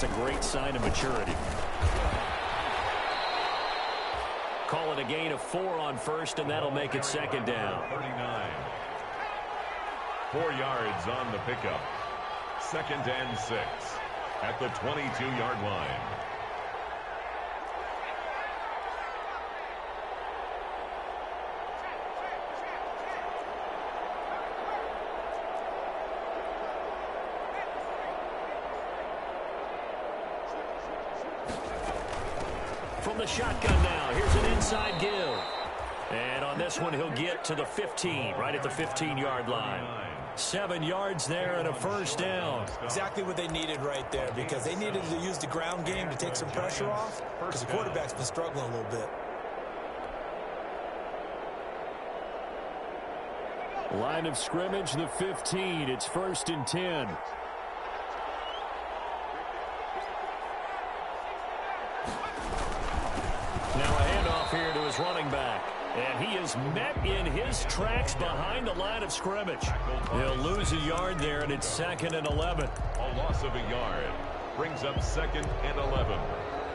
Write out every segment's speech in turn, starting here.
a great sign of maturity. Call it a gain of 4 on first, and that'll make it second down. 39. 4 yards on the pickup. 2nd and 6 at the 22-yard line. From the shotgun now, here's an inside give. And on this one, he'll get to the 15, right at the 15-yard line. 7 yards there and a first down. Exactly what they needed right there, because they needed to use the ground game to take some pressure off, because the quarterback's been struggling a little bit. Line of scrimmage, the 15. It's 1st and 10. Now a handoff here to his running back. And he is met in his tracks behind the line of scrimmage. He'll lose a yard there, and it's 2nd and 11. A loss of a yard brings up 2nd and 11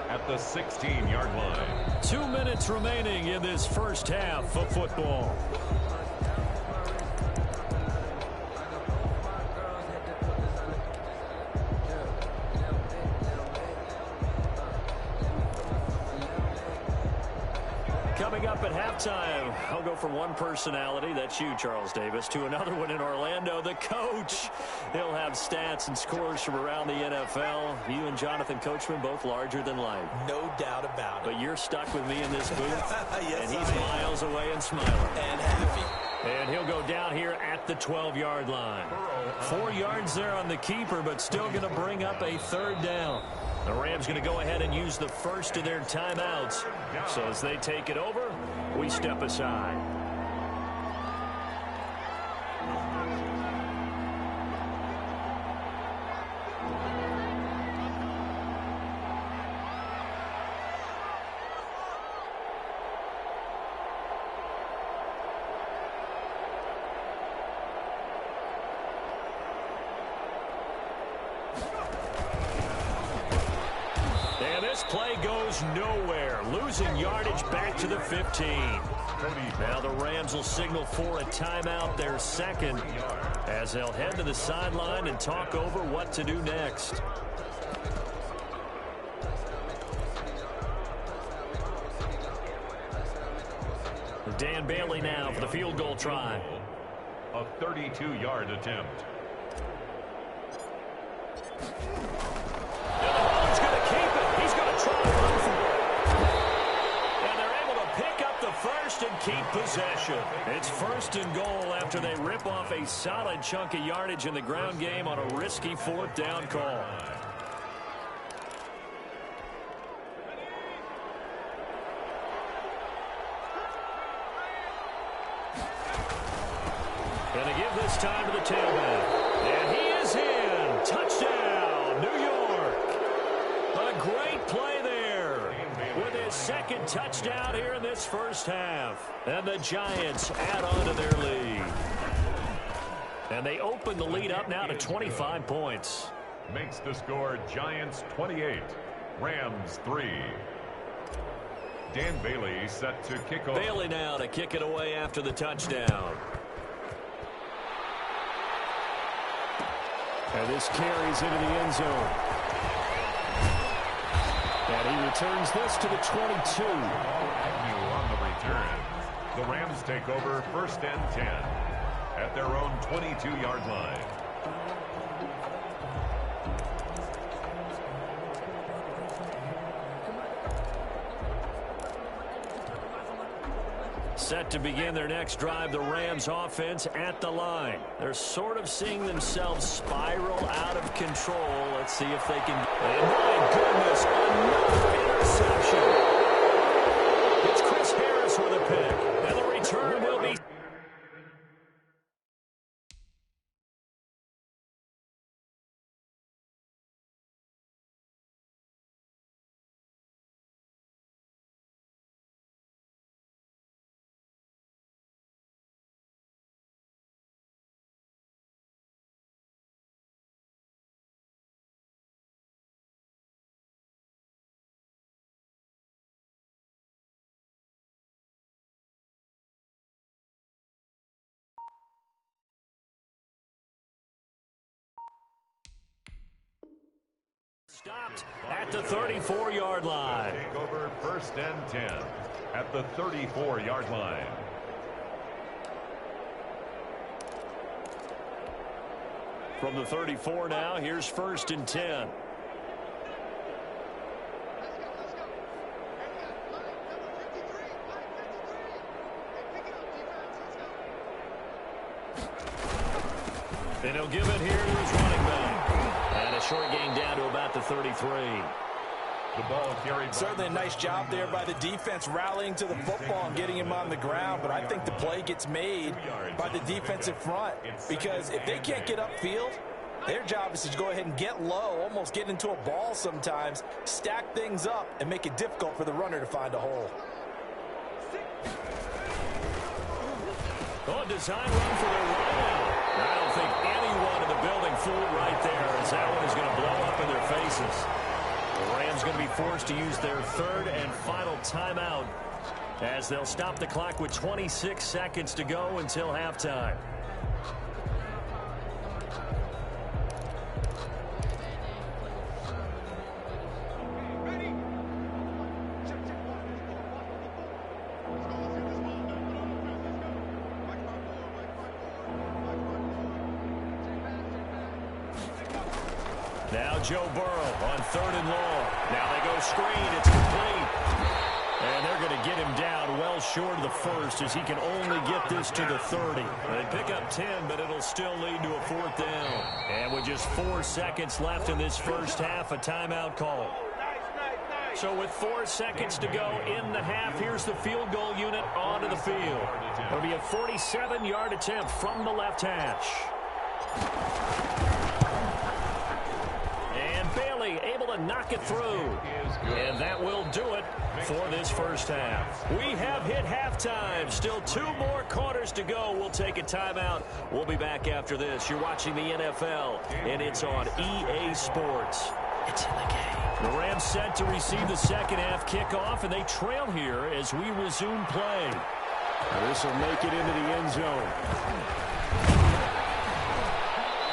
at the 16-yard line. 2 minutes remaining in this first half of football. Coming up at halftime, I'll go from one personality, that's you, Charles Davis, to another one in Orlando, the coach. He'll have stats and scores from around the NFL. You and Jonathan Coachman, both larger than life. No doubt about it. But you're stuck with me in this booth, Yes, and he's miles away and smiling. And happy. And he'll go down here at the 12-yard line. 4 yards there on the keeper, but still going to bring up a 3rd down. The Rams going to go ahead and use the first of their timeouts. So as they take it over, we step aside. Play goes nowhere, losing yardage back to the 15. Now the Rams will signal for a timeout, their 2nd, as they'll head to the sideline and talk over what to do next. Dan Bailey now for the field goal try. A 32-yard attempt. And keep possession. It's 1st and goal after they rip off a solid chunk of yardage in the ground game on a risky 4th down call. Gonna give this time to the tailback. And he is in. Touchdown, New York. A great play there with his 2nd touchdown here in this first half. And the Giants add on to their lead. And they open the lead up now to 25 points. Makes the score Giants 28, Rams 3. Dan Bailey set to kick off. Bailey now to kick it away after the touchdown. And this carries into the end zone. And he returns this to the 22. Agnew on the return. The Rams take over 1st and 10 at their own 22-yard line. Set to begin their next drive, the Rams offense at the line. They're sort of seeing themselves spiral out of control. Let's see if they can. And my goodness, another interception. It's Chris Harris with a pick. And the return will be stopped at the 34-yard line. Take over 1st and 10 at the 34-yard line. From the 34 now, here's 1st and 10. And he'll give it here to his running back. And a short gain down to about the 33. The ball carried. Certainly a nice job there by the defense rallying to the football and getting him on the ground. But I think the play gets made by the defensive front. Because if they can't get upfield, their job is to go ahead and get low, almost get into a ball sometimes, stack things up, and make it difficult for the runner to find a hole. Oh, design run for their rollout. I don't think anyone in the building fooled right there, as that one is going to blow up in their faces. The Rams going to be forced to use their 3rd and final timeout as they'll stop the clock with 26 seconds to go until halftime. Now Joe Burrow on 3rd and long. Now they go screen. It's complete. And they're going to get him down well short of the 1st as he can only get this to the 30. They pick up 10, but it'll still lead to a 4th down. And with just 4 seconds left in this first half, a timeout call. So with 4 seconds to go in the half, here's the field goal unit onto the field. It'll be a 47-yard attempt from the left hash. Bailey able to knock it through. And that will do it for this first half. We have hit halftime. Still 2 more quarters to go. We'll take a timeout. We'll be back after this. You're watching the NFL, and it's on EA Sports. It's in the game. The Rams set to receive the second half kickoff, and they trail here as we resume play. This will make it into the end zone.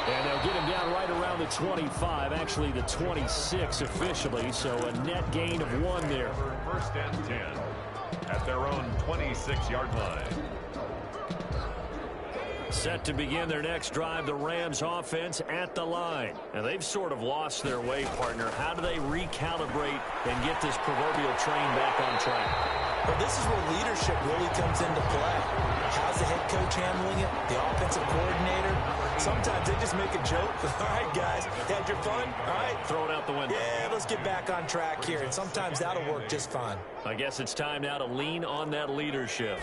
And they'll get him down right around the 25, actually the 26 officially, so a net gain of 1 there. 1st and 10 at their own 26-yard line. Set to begin their next drive, the Rams offense at the line. And they've sort of lost their way, partner. How do they recalibrate and get this proverbial train back on track? Well, this is where leadership really comes into play. How's the head coach handling it? The offensive coordinator? Sometimes they just make a joke. All right, guys, had your fun? All right. Throw it out the window. Yeah, let's get back on track here. And sometimes that'll work just fine. I guess it's time now to lean on that leadership.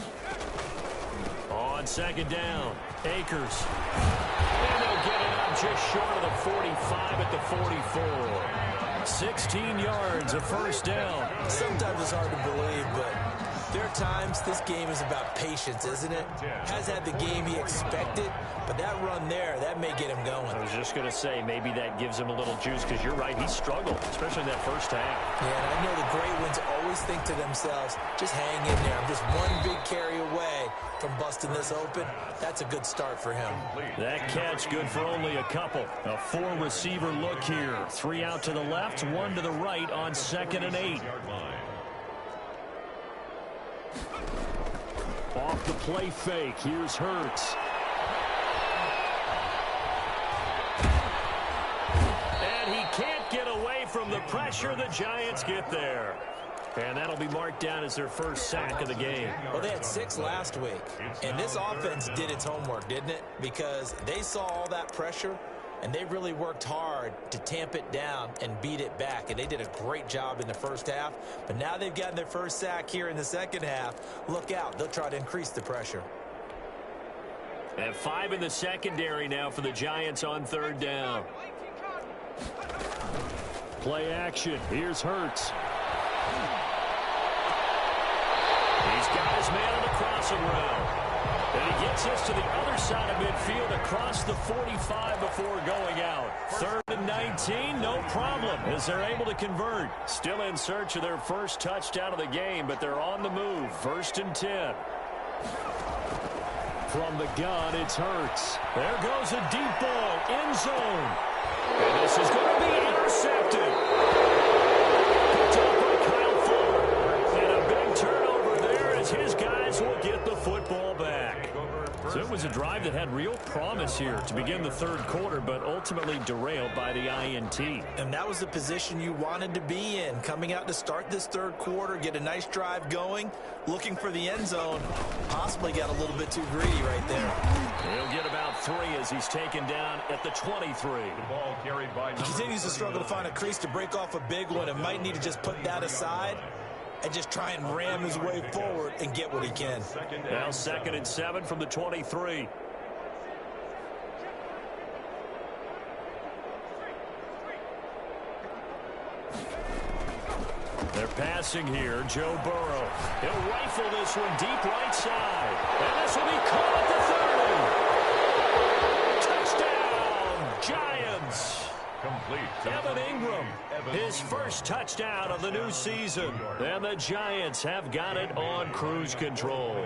On 2nd down, Akers. And they'll get it up just short of the 45 at the 44. 16 yards, a 1st down. Sometimes it's hard to believe, but there are times this game is about patience, isn't it? Has had the game he expected, but that run there, that may get him going. I was just going to say, maybe that gives him a little juice, because you're right, he struggled, especially in that first half. Yeah, and I know the great ones always think to themselves, just hang in there. I'm just one big carry away from busting this open. That's a good start for him. That catch good for only a couple. A 4-receiver look here. 3 out to the left, 1 to the right on 2nd and 8. Off the play fake, here's Hurts. And he can't get away from the pressure. The Giants get there. And that'll be marked down as their first sack of the game. Well, they had 6 last week. And this offense did its homework, didn't it? Because they saw all that pressure, and they really worked hard to tamp it down and beat it back. And they did a great job in the first half. But now they've gotten their first sack here in the second half. Look out. They'll try to increase the pressure. And 5 in the secondary now for the Giants on 3rd down. Play action. Here's Hurts. He's got his man on the crossing route. And he gets us to the other side of midfield across the 45 before going out. 3rd and 19, no problem, as they're able to convert. Still in search of their first touchdown of the game, but they're on the move. 1st and 10. From the gun, it's Hurts. There goes a deep ball, end zone. And this is going to be intercepted. promise here to begin the third quarter, but ultimately derailed by the INT. And that was the position you wanted to be in, coming out to start this third quarter, get a nice drive going, looking for the end zone. Possibly got a little bit too greedy right there. He'll get about 3 as he's taken down at the 23. The ball carried by He continues to struggle to find a crease to break off a big one and might need to just put that aside and just try and ram his way forward and get what he can. Now 2nd and 7 from the 23. They're passing here. Joe Burrow. He'll rifle this one deep right side. And this will be caught at the 30. Touchdown, Giants. complete. Evan Ingram, his first touchdown of the new season. And the Giants have got it on cruise control.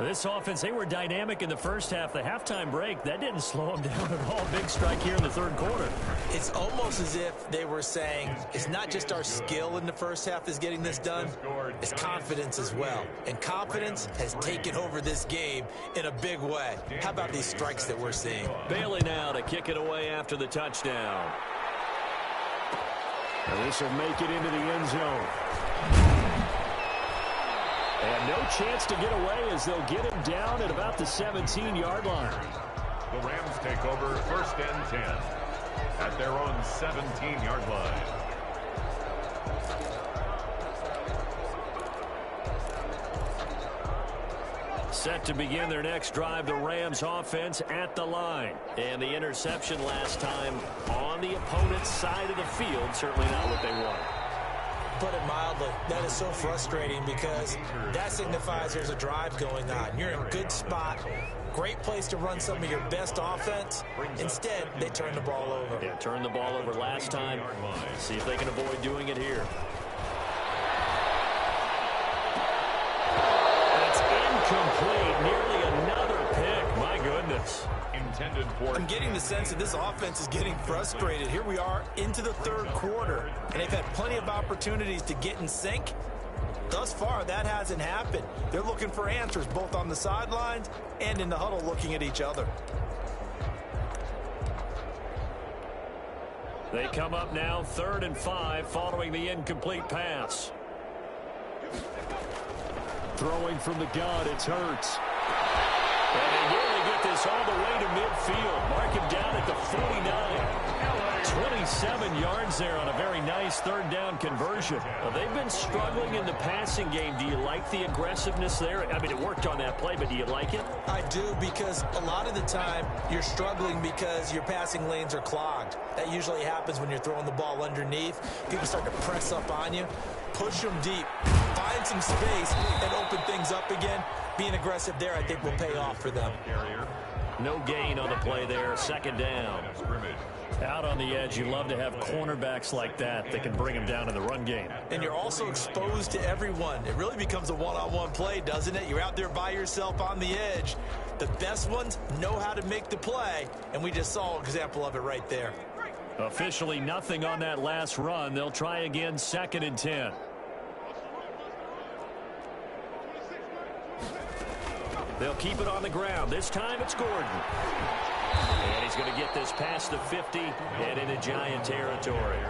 This offense, they were dynamic in the first half. The halftime break, that didn't slow them down at all. Big strike here in the third quarter. It's almost as if they were saying, it's not just our skill in the first half that's getting this done, it's confidence as well. And confidence has taken over this game in a big way. How about these strikes that we're seeing? Bailey now to kick it away after the touchdown. And this will make it into the end zone. And no chance to get away as they'll get him down at about the 17-yard line. The Rams take over 1st and 10 at their own 17-yard line. Set to begin their next drive, the Rams offense at the line. And the interception last time on the opponent's side of the field, certainly not what they want. Put it mildly, that is so frustrating because that signifies there's a drive going on. You're in a good spot, great place to run some of your best offense. Instead, they turn the ball over. Yeah, turned the ball over last time. See if they can avoid doing it here. That's incomplete. Nearly another pick. My goodness. Intended for. I'm getting the sense that this offense is getting frustrated. Here we are into the third quarter, and they've had plenty of opportunities to get in sync. Thus far, that hasn't happened. They're looking for answers both on the sidelines and in the huddle looking at each other. They come up now 3rd and 5 following the incomplete pass. Throwing from the gun, it's Hurts. And they nearly get this all the way to midfield. Mark him down at the 49. 27 yards there on a very nice 3rd down conversion. Well, they've been struggling in the passing game. Do you like the aggressiveness there? I mean, it worked on that play, but do you like it? I do, because a lot of the time you're struggling because your passing lanes are clogged. That usually happens when you're throwing the ball underneath. People start to press up on you. Push them deep. Find some space and open things up again. Being aggressive there, I think, will pay off for them. No gain on the play there. 2nd down. Out on the edge, you love to have cornerbacks like that can bring them down in the run game. And you're also exposed to everyone. It really becomes a one-on-one play, doesn't it? You're out there by yourself on the edge. The best ones know how to make the play, and we just saw an example of it right there. Officially nothing on that last run. They'll try again 2nd and 10. They'll keep it on the ground. This time it's Gordon. And he's going to get this past the 50 and into Giant territory.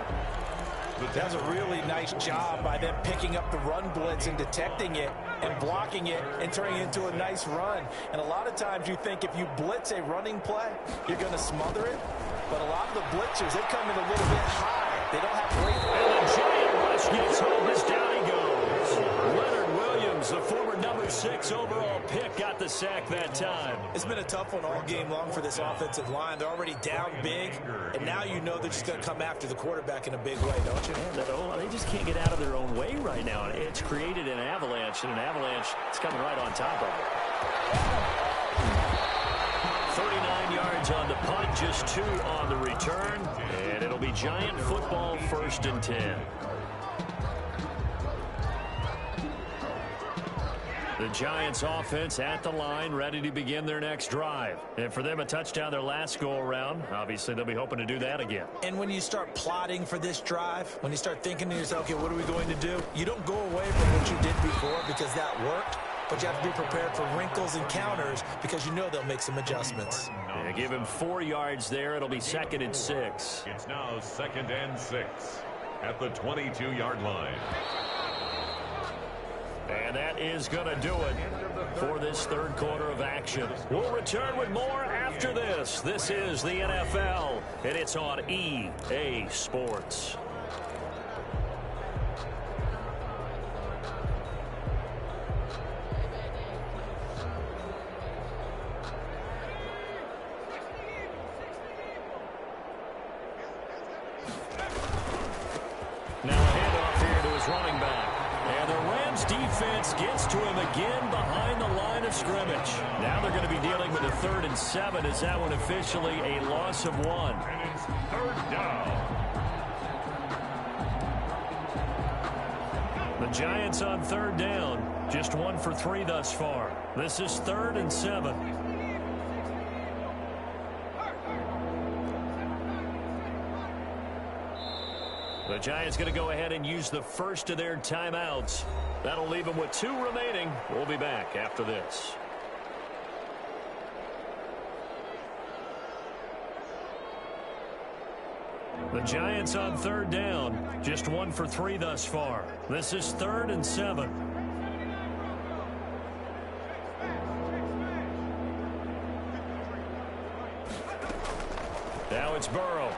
That was a really nice job by them picking up the run blitz and detecting it and blocking it and turning it into a nice run. And a lot of times you think if you blitz a running play, you're going to smother it. But a lot of the blitzers, they come in a little bit high. They don't have great. And the Giant rush gets home as down he goes. Leonard Williams, the former number 6 overall pick, got the sack that time. It's been a tough one all game long for this offensive line. They're already down big, and now you know they're just going to come after the quarterback in a big way, don't you? Man, they just can't get out of their own way right now. It's created an avalanche, and an avalanche is coming right on top of it. 39 yards on the punt, just 2 on the return, and it'll be Giant football 1st and 10. The Giants offense at the line, ready to begin their next drive. And for them, a touchdown their last go-around. Obviously, they'll be hoping to do that again. And when you start plotting for this drive, when you start thinking to yourself, okay, what are we going to do? You don't go away from what you did before because that worked. but you have to be prepared for wrinkles and counters because you know they'll make some adjustments. Yeah, give him 4 yards there. It'll be 2nd and 6. It's now 2nd and 6 at the 22-yard line. And that is going to do it for this third quarter of action. We'll return with more after this. This is the NFL, and it's on EA Sports. Now a handoff here to his running back. And the Rams defense gets to him again behind the line of scrimmage. Now they're going to be dealing with a 3rd and 7 as that one officially a loss of 1. And it's 3rd down. The Giants on 3rd down. Just 1 for 3 thus far. This is 3rd and 7. The Giants going to go ahead and use the first of their timeouts. That'll leave them with 2 remaining. We'll be back after this. The Giants on 3rd down. Just 1 for 3 thus far. This is 3rd and 7. Now it's Burrow.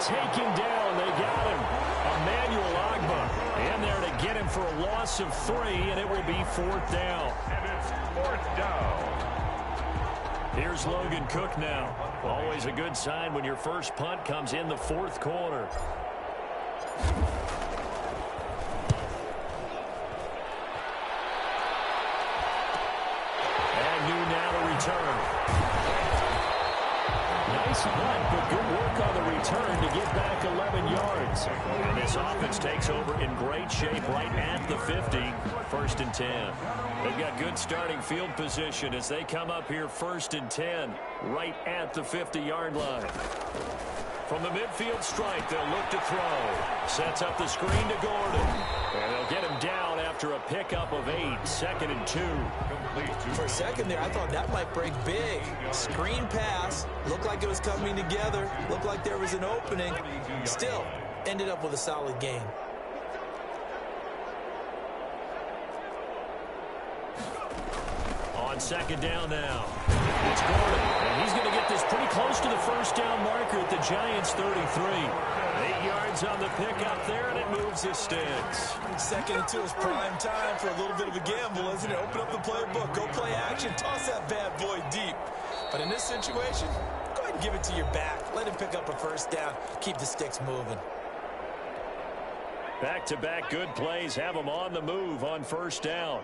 Taken down. They got him. Emmanuel Ogbah in there to get him for a loss of 3, and it will be 4th down. And it's 4th down. Here's Logan Cook now. Always a good sign when your first punt comes in the 4th quarter. Agnew now to return. Nice punt, but good work on the return to get back 11 yards. And this offense takes over in great shape right at the 50. 1st and 10. They've got good starting field position as they come up here 1st and 10 right at the 50-yard line. From the midfield stripe, they'll look to throw. Sets up the screen to Gordon. And they'll get him down after a pickup of 8. 2nd and 2. For a second there, I thought that might break big. Screen pass. Looked like it was coming together. Looked like there was an opening. Still, ended up with a solid gain. On 2nd down now. It's Gordon. And he's going to get this pretty close to the 1st down marker at the Giants' 33. 8 yards on the pickup there, and it moves the sticks. 2nd and 2 is prime time for a little bit of a gamble, isn't it? Open up the playbook, go play action, toss that bad boy deep. But in this situation, go ahead and give it to your back. Let him pick up a 1st down. Keep the sticks moving. Back-to-back good plays have them on the move on 1st down.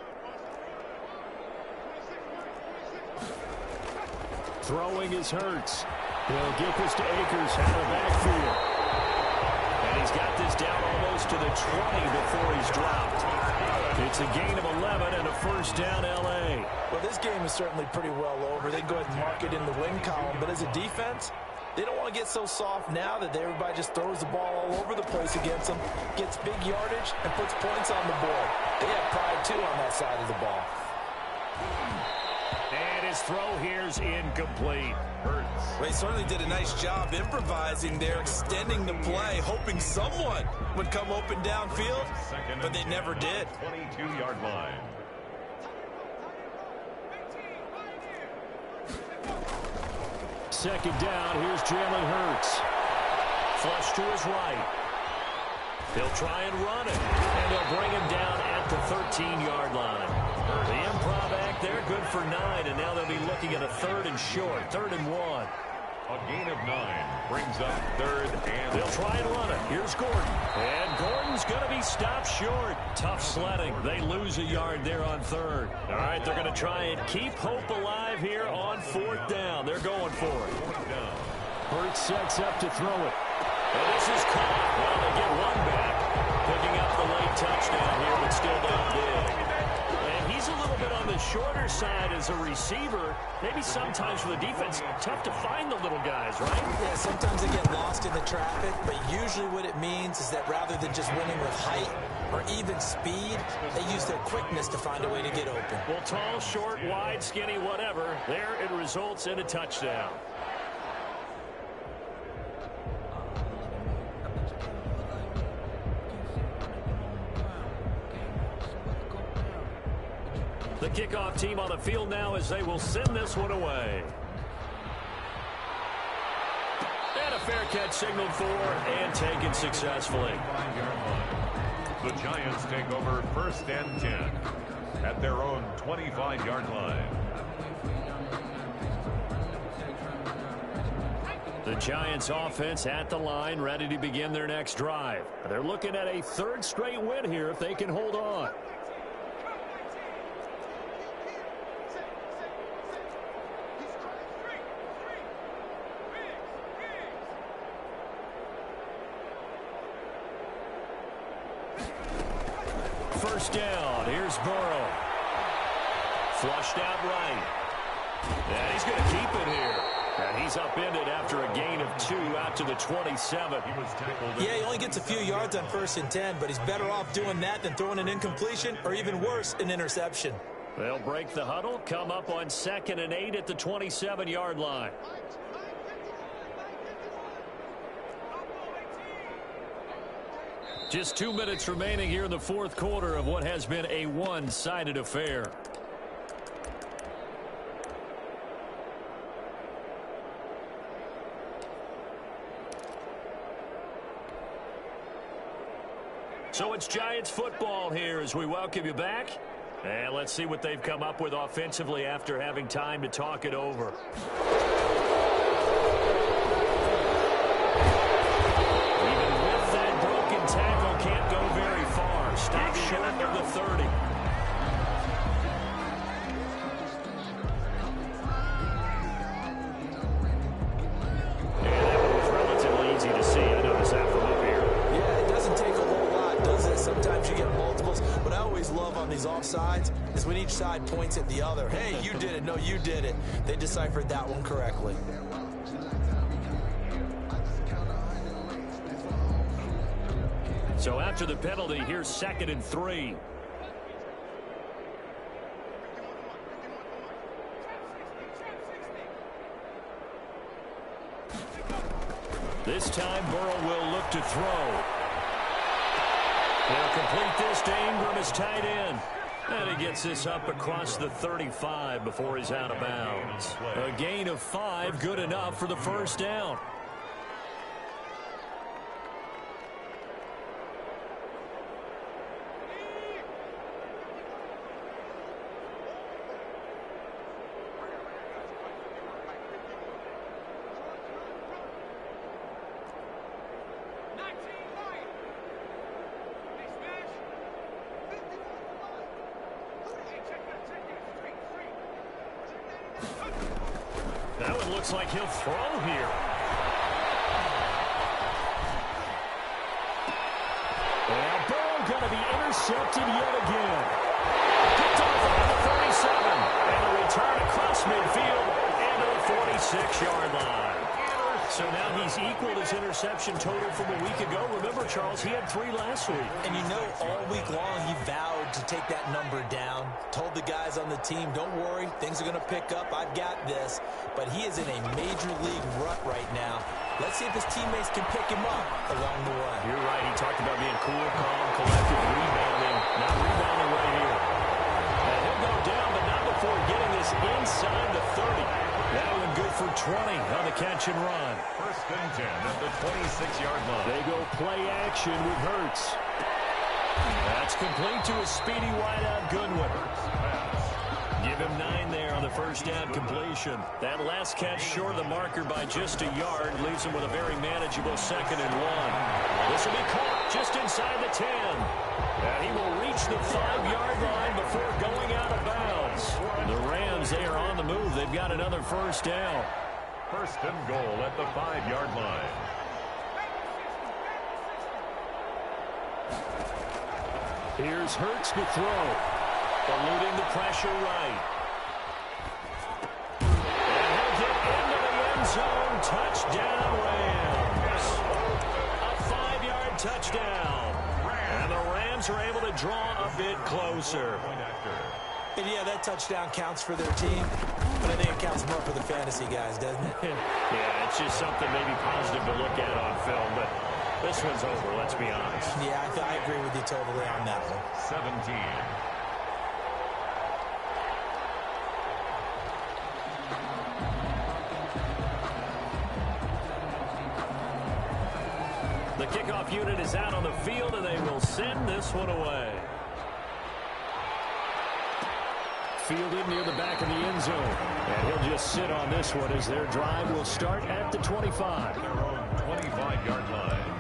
Throwing is Hurts. He'll get this to Akers out of the backfield. And he's got this down almost to the 20 before he's dropped. It's a gain of 11 and a 1st down L.A. Well, this game is certainly pretty well over. They go ahead and mark it in the win column. But as a defense, they don't want to get so soft now that everybody just throws the ball all over the place against them, gets big yardage, and puts points on the board. They have pride, too, on that side of the ball. And his throw here's incomplete. Hurts. Well, he certainly did a nice job improvising there, extending the play, hoping someone would come open downfield, but they never did. 22-yard line. Second down, here's Jalen Hurts. Flush to his right. They'll try and run it, and they'll bring him down at the 13-yard line. The improv act there, good for 9, and now they'll be looking at a 3rd and short, 3rd and 1. A gain of 9 brings up 3rd and... They'll try and run it. Here's Gordon. And Gordon's going to be stopped short. Tough sledding. They lose a yard there on 3rd. All right, they're going to try and keep hope alive here on 4th down. They're going for it. Hurts sets up to throw it. And this is caught. Well, they get one back. Picking up the late touchdown here, but still down big. And he's a little bit on the shorter side as a receiver. Maybe sometimes for the defense, tough to find the little guys, right? Yeah, sometimes they get lost in the traffic, but usually what it means is that rather than just winning with height, or even speed, they use their quickness to find a way to get open. Well, tall, short, wide, skinny, whatever, there it results in a touchdown. The kickoff team on the field now as they will send this one away. And a fair catch signaled for and taken successfully. The Giants take over 1st and 10 at their own 25-yard line. The Giants offense at the line, ready to begin their next drive. They're looking at a 3rd straight win here if they can hold on. First down. Here's Burrow. Flushed out right. And he's going to keep it here. And he's upended after a gain of 2 out to the 27. Yeah, he only gets a few yards on 1st and 10, but he's better off doing that than throwing an incompletion or even worse, an interception. They'll break the huddle, come up on 2nd and 8 at the 27-yard line. Just 2 minutes remaining here in the 4th quarter of what has been a one-sided affair. So it's Giants football here as we welcome you back. And let's see what they've come up with offensively after having time to talk it over. Can't go very far. Stop short of the 30. And that one was relatively easy to see. I noticed that from up here. Yeah, it doesn't take a whole lot, does it? Sometimes you get multiples. What I always love on these offsides is when each side points at the other. Hey, you did it. No, you did it. They deciphered that one correctly. So after the penalty, here's 2nd and 3. This time, Burrow will look to throw. They'll complete this to Ingram, his tight end. And he gets this up across the 35 before he's out of bounds. A gain of 5, good enough for the 1st down. Looks like he'll throw here. Well, Burrow going to be intercepted yet again. Picked off around the 37. And a return across midfield and to the 46-yard line. So now he's equaled his interception total from a week ago. Remember, Charles, he had 3 last week. And you know, all week long he vowed to take that number down. Told the guys on the team, don't worry, things are going to pick up. I've got this. But he is in a major league rut right now. Let's see if his teammates can pick him up along the way. You're right. He talked about being cool, calm, collected, rebounding. Not rebounding right here. And he'll go down, but not before getting this inside the 30. That one good for 20 on the catch and run. 1st and 10 at the 26-yard line. They go play action with Hurts. That's complete to a speedy wideout Goodwin. Give him 9 there on the 1st down completion. That last catch short of the marker by just a yard leaves him with a very manageable 2nd and 1. This will be caught just inside the 10. And he will reach the 5-yard line before going out of bounds. The Rams, they are on the move. They've got another 1st down. 1st and goal at the 5-yard line. Here's Hurts to throw. Eluding the pressure right. And he'll get into the end zone. Touchdown, Rams. A 5-yard touchdown. And the Rams Rams are able to draw a bit closer. And yeah, that touchdown counts for their team, but I think it counts more for the fantasy guys, doesn't it? Yeah, it's just something maybe positive to look at on film, but this one's over, let's be honest. Yeah, I agree with you totally on that one. 17. The kickoff unit is out on the field, and they will send this one away. Fielded near the back of the end zone. And he'll just sit on this one as their drive will start at the 25. Their own 25-yard line.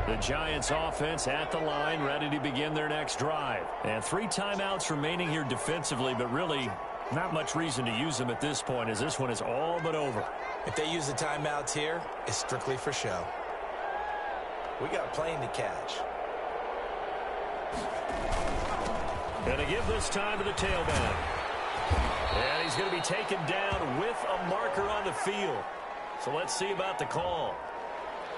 The Giants offense at the line, ready to begin their next drive. And 3 timeouts remaining here defensively, but really not much reason to use them at this point as this one is all but over. If they use the timeouts here, it's strictly for show. We got a plane to catch. Going to give this time to the tailback. And he's going to be taken down with a marker on the field. So let's see about the call.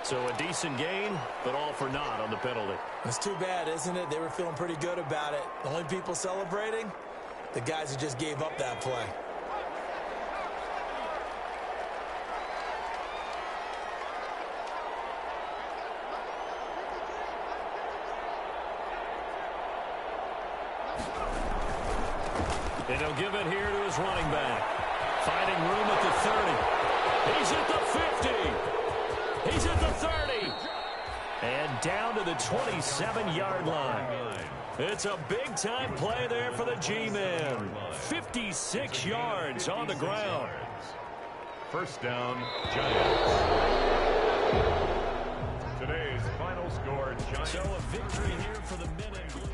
So a decent gain, but all for naught on the penalty. It's too bad, isn't it? They were feeling pretty good about it. The only people celebrating, the guys who just gave up that play. And he'll give it here to his running back. Finding room at the 30. He's at the 50. He's at the 30. And down to the 27-yard line. It's a big-time play there for the G-Men. 56 yards on the ground. First down, Giants. Today's final score, Giants. So a victory here for the men in blue.